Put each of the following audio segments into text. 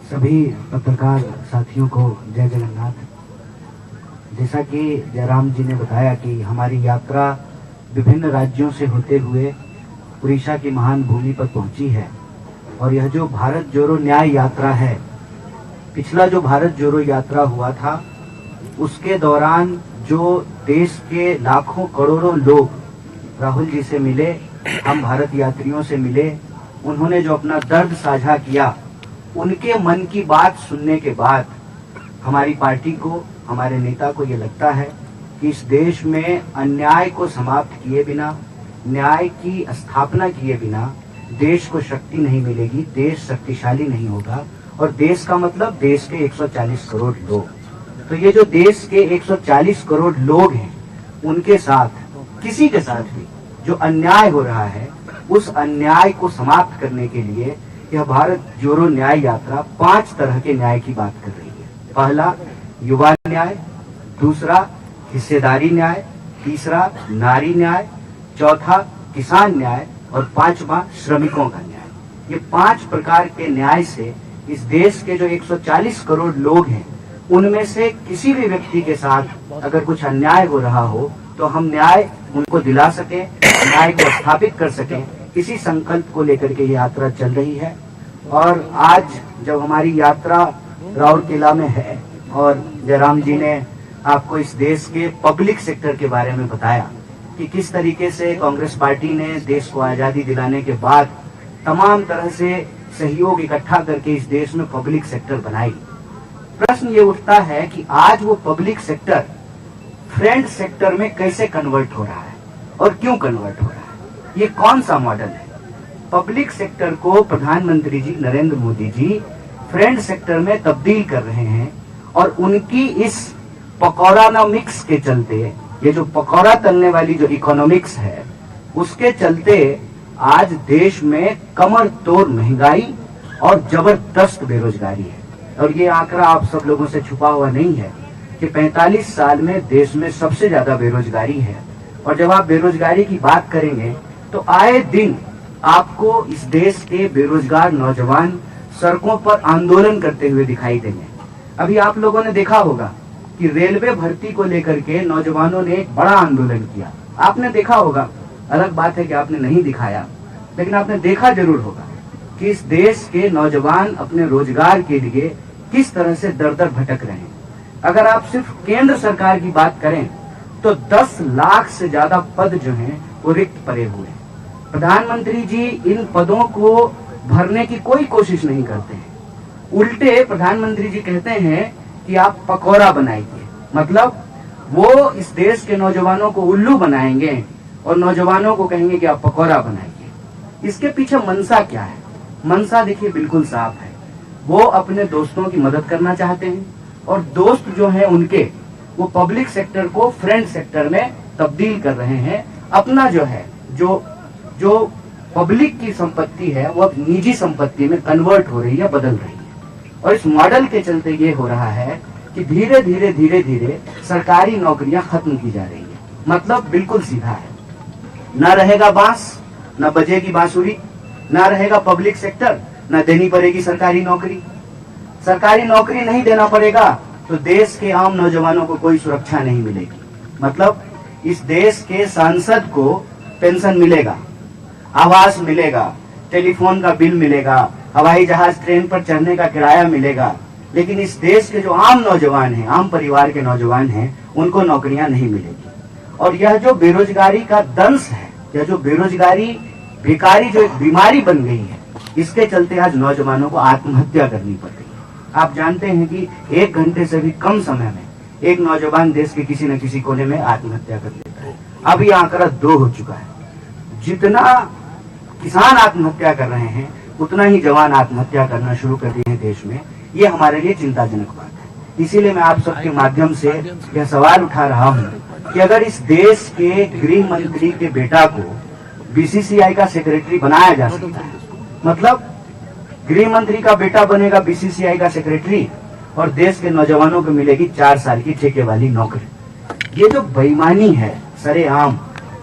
सभी पत्रकार साथियों को जय जगन्नाथ। जैसा कि जयराम जी ने बताया कि हमारी यात्रा विभिन्न राज्यों से होते हुए उड़ीसा की महान भूमि पर पहुंची है और यह जो भारत जोड़ो न्याय यात्रा है, पिछला जो भारत जोड़ो यात्रा हुआ था उसके दौरान जो देश के लाखों करोड़ों लोग राहुल जी से मिले, हम भारत यात्रियों से मिले, उन्होंने जो अपना दर्द साझा किया, उनके मन की बात सुनने के बाद हमारी पार्टी को, हमारे नेता को ये लगता है कि इस देश में अन्याय को समाप्त किए बिना, न्याय की स्थापना किए बिना देश को शक्ति नहीं मिलेगी, देश शक्तिशाली नहीं होगा। और देश का मतलब देश के 140 करोड़ लोग। तो ये जो देश के 140 करोड़ लोग हैं, उनके साथ, किसी के साथ भी जो अन्याय हो रहा है, उस अन्याय को समाप्त करने के लिए यह भारत जोड़ो न्याय यात्रा 5 तरह के न्याय की बात कर रही है। पहला युवा न्याय, दूसरा हिस्सेदारी न्याय, तीसरा नारी न्याय, चौथा किसान न्याय और 5वां श्रमिकों का न्याय। ये 5 प्रकार के न्याय से इस देश के जो 140 करोड़ लोग हैं, उनमें से किसी भी व्यक्ति के साथ अगर कुछ अन्याय हो रहा हो तो हम न्याय उनको दिला सकें, न्याय को स्थापित कर सकें, इसी संकल्प को लेकर के ये यात्रा चल रही है। और आज जब हमारी यात्रा राउरकेला में है और जयराम जी ने आपको इस देश के पब्लिक सेक्टर के बारे में बताया कि किस तरीके से कांग्रेस पार्टी ने देश को आजादी दिलाने के बाद तमाम तरह से सहयोग इकट्ठा करके इस देश में पब्लिक सेक्टर बनाई, प्रश्न ये उठता है कि आज वो पब्लिक सेक्टर फ्रेंड सेक्टर में कैसे कन्वर्ट हो रहा है और क्यों कन्वर्ट हो रहा है, ये कौन सा मॉडल है। पब्लिक सेक्टर को प्रधानमंत्री जी नरेंद्र मोदी जी फ्रेंड सेक्टर में तब्दील कर रहे हैं और उनकी इस पकौड़ानॉमिक्स के चलते, ये जो पकौड़ा तलने वाली जो इकोनॉमिक्स है, उसके चलते आज देश में कमर तोड़ महंगाई और जबरदस्त बेरोजगारी है। और ये आंकड़ा आप सब लोगों से छुपा हुआ नहीं है कि 45 साल में देश में सबसे ज्यादा बेरोजगारी है। और जब आप बेरोजगारी की बात करेंगे तो आए दिन आपको इस देश के बेरोजगार नौजवान सड़कों पर आंदोलन करते हुए दिखाई देंगे। अभी आप लोगों ने देखा होगा कि रेलवे भर्ती को लेकर के नौजवानों ने एक बड़ा आंदोलन किया। आपने देखा होगा, अलग बात है कि आपने नहीं दिखाया, लेकिन आपने देखा जरूर होगा कि इस देश के नौजवान अपने रोजगार के लिए किस तरह से दर दर भटक रहे हैं। अगर आप सिर्फ केंद्र सरकार की बात करें तो 10 लाख से ज्यादा पद जो हैं वो रिक्त पड़े हुए हैं। प्रधानमंत्री जी इन पदों को भरने की कोई कोशिश नहीं करते हैं। उल्टे प्रधानमंत्री जी कहते हैं कि आप पकौड़ा बनाइए, मतलब वो इस देश के नौजवानों को उल्लू बनाएंगे और नौजवानों को कहेंगे कि आप पकौड़ा बनाइए। इसके पीछे मंशा क्या है? मंशा देखिए बिल्कुल साफ है। वो अपने दोस्तों की मदद करना चाहते हैं और दोस्त जो हैं उनके, वो पब्लिक सेक्टर को फ्रेंड सेक्टर में तब्दील कर रहे हैं। अपना जो है, जो पब्लिक की संपत्ति है वो अब निजी संपत्ति में कन्वर्ट हो रही है, बदल रही है। और इस मॉडल के चलते ये हो रहा है कि धीरे धीरे सरकारी नौकरियां खत्म की जा रही है। मतलब बिल्कुल सीधा है, न रहेगा बांस, न बजेगी बांसुरी, न रहेगा पब्लिक सेक्टर, न देनी पड़ेगी सरकारी नौकरी। सरकारी नौकरी नहीं देना पड़ेगा तो देश के आम नौजवानों को कोई सुरक्षा नहीं मिलेगी। मतलब इस देश के सांसद को पेंशन मिलेगा, आवास मिलेगा, टेलीफोन का बिल मिलेगा, हवाई जहाज ट्रेन पर चढ़ने का किराया मिलेगा, लेकिन इस देश के जो आम नौजवान हैं, आम परिवार के नौजवान हैं, उनको नौकरियां नहीं मिलेगी। और यह जो बेरोजगारी का दंश है, यह जो बेरोजगारी, बेकारी जो एक बीमारी बन गई है, इसके चलते आज नौजवानों को आत्महत्या करनी पड़ रही है। आप जानते हैं कि 1 घंटे से भी कम समय में एक नौजवान देश के किसी न किसी कोने में आत्महत्या कर लेता है। अब ये आंकड़ा 2 हो चुका है। जितना किसान आत्महत्या कर रहे हैं, उतना ही जवान आत्महत्या करना शुरू कर दिए हैं देश में। ये हमारे लिए चिंताजनक बात है। इसीलिए मैं आप सबके माध्यम से यह सवाल उठा रहा हूँ कि अगर इस देश के गृह मंत्री के बेटा को बीसीसीआई का सेक्रेटरी बनाया जा सकता है, मतलब गृह मंत्री का बेटा बनेगा बीसीसीआई का सेक्रेटरी और देश के नौजवानों को मिलेगी 4 साल की ठेके वाली नौकरी। ये जो बेईमानी है, सरेआम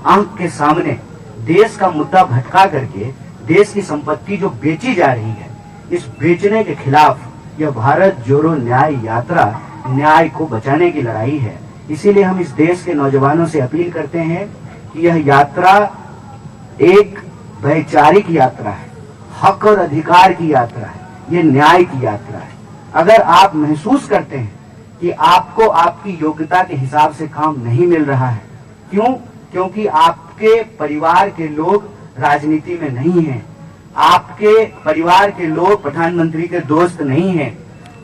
आंख के सामने देश का मुद्दा भटका करके देश की संपत्ति जो बेची जा रही है, इस बेचने के खिलाफ यह भारत जोड़ो न्याय यात्रा न्याय को बचाने की लड़ाई है। इसीलिए हम इस देश के नौजवानों से अपील करते हैं कि यह यात्रा एक वैचारिक यात्रा है, हक और अधिकार की यात्रा है, ये न्याय की यात्रा है। अगर आप महसूस करते हैं कि आपको आपकी योग्यता के हिसाब से काम नहीं मिल रहा है, क्यों? क्योंकि आपके परिवार के लोग राजनीति में नहीं हैं, आपके परिवार के लोग प्रधानमंत्री के दोस्त नहीं हैं,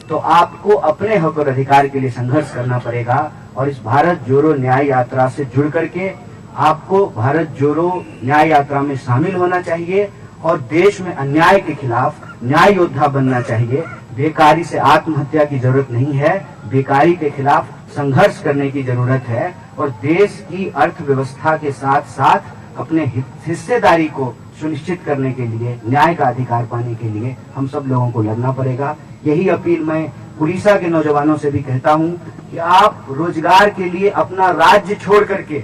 तो आपको अपने हक और अधिकार के लिए संघर्ष करना पड़ेगा। और इस भारत जोड़ो न्याय यात्रा से जुड़ करके आपको भारत जोड़ो न्याय यात्रा में शामिल होना चाहिए और देश में अन्याय के खिलाफ न्याय योद्धा बनना चाहिए। बेकारी से आत्महत्या की जरूरत नहीं है, बेकारी के खिलाफ संघर्ष करने की जरूरत है और देश की अर्थव्यवस्था के साथ साथ अपने हिस्सेदारी को सुनिश्चित करने के लिए, न्याय का अधिकार पाने के लिए हम सब लोगों को लड़ना पड़ेगा। यही अपील मैं उड़ीसा के नौजवानों से भी कहता हूं कि आप रोजगार के लिए अपना राज्य छोड़ करके,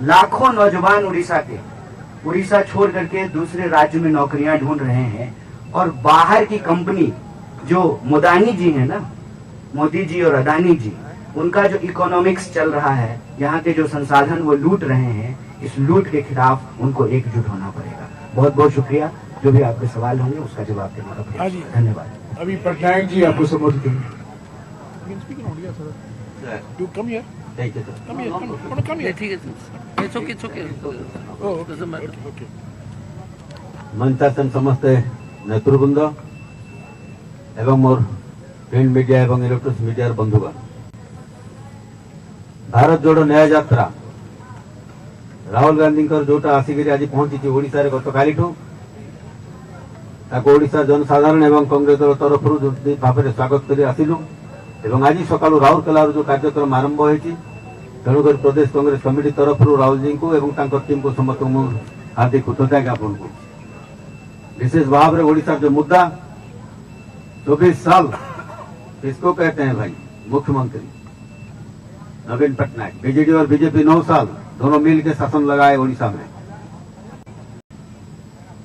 लाखों नौजवान उड़ीसा छोड़ करके दूसरे राज्य में नौकरियां ढूंढ रहे हैं और बाहर की कंपनी जो मोदानी जी है ना, मोदी जी और अदानी जी, उनका जो इकोनॉमिक्स चल रहा है, यहाँ के जो संसाधन वो लूट रहे हैं, इस लूट के खिलाफ उनको एकजुट होना पड़ेगा। बहुत बहुत शुक्रिया। जो भी आपके सवाल होंगे उसका जवाब देने का प्रयास। धन्यवाद। अभी पटनायक जी आपको संबोधित करेंगे। मंचासन समस्ते नेतृवृंद एवं मोर प्रिंट मीडिया एवं इलेक्ट्रोनिक्स मीडिया बंधुगण, भारत जोड़ो न्याय यात्रा राहुल गांधी जोटा आसिक आज पहुंची ओडिशा रे गत काली ओडिशा जनसाधारण एवं कांग्रेस दल तरफ भाव में स्वागत कर आसिलु एवं आज सका राउरकेला जो कार्यक्रम आरंभ होती तेणुक प्रदेश कांग्रेस कमिटी तरफ राहुल जी को एवं टीम को समस्त हार्दिक कृतज्ञता ज्ञापन को विशेष भाव में ओडिशा जो मुद्दा 24 साल किसको कहते हैं भाई? मुख्यमंत्री नवीन पटनायक। बीजेडी और बीजेपी 9 साल दोनों मिल के शासन लगाए ओडिशा में।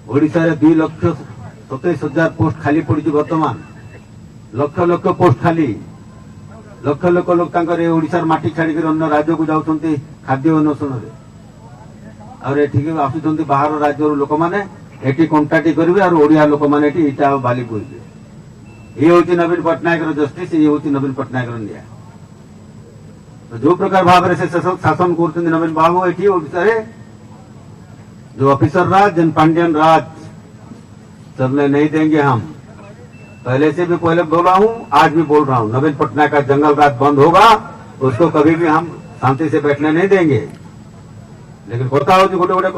ओडिशा रे 2,27,000 पोस्ट खाली पड़ी वर्तमान, लक्ष लक्ष पोस्ट खाली, लक्ष लक्ष लोग ओडिशार माटी छाड़ी अन्य राज्य को जाऊँ खाद्य अन्वेषण और ये आसुँच बाहर राज्य लोक मैंने ये कंटाक्ट करेंगे और ओडिया लोक मैंने इटा बाली बोलते। ये हूँ नवीन पटनायक जस्टिस, ये हूँ नवीन पटनायक न्याय। तो जो प्रकार भाव से शासन कर नवीन बाबू ये ओडिशा रे जो ऑफिसर राज जन पांडियन राज चलने नहीं देंगे हम। पहले से भी पहले बोला हूँ, आज भी बोल रहा हूँ, नवीन पटनायक का जंगल राज बंद होगा, उसको कभी भी हम शांति से बैठने नहीं देंगे। लेकिन होता हो जो गोटे गोटे